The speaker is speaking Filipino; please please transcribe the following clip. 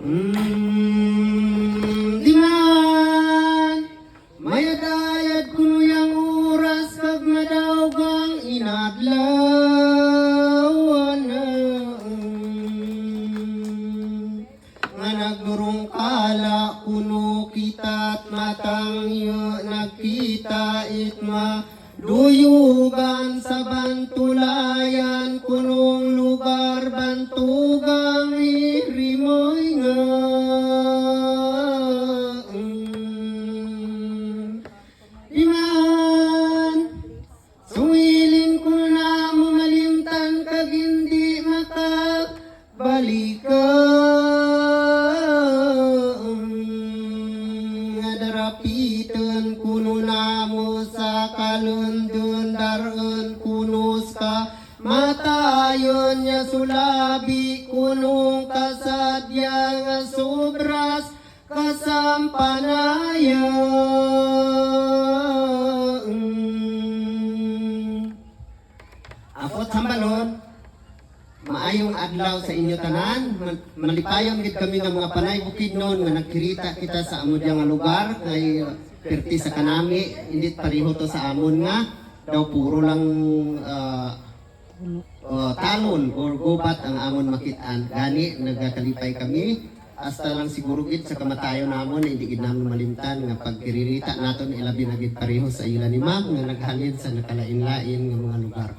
Di man mayadayad kuno yang oras kag madawgang inadlaw nga nagdurong kala kuno kita't matang iyo nagkita itma duyugan sa bantulayan kunong lugar bantugang irimoy nga iman suwilin ko na mo malimtan kag hindi makabalikan nga darapitan kuno na mo sa kalundun daron kunos ka matayon niya sulabi kunong kasadya nga sobras kasampanayan. Apot sambalon, maayong adlaw sa inyo tanan. Malipayon gid kami nga mga panay bukid noon nga nagkirita kita sa amon nga lugar kay perti sa kanami hindi pareho to sa amon nga daw puro lang talon or gubat ang amon makitaan. Gani nagakalipay kami hasta lang siguro gid sa kamatayon namon hindi gid namon malimtan nga pagkiririta naton ilabi na gid pareho sa ila ni ma'am nga naghalin sa nakalain-lain nga mga lugar.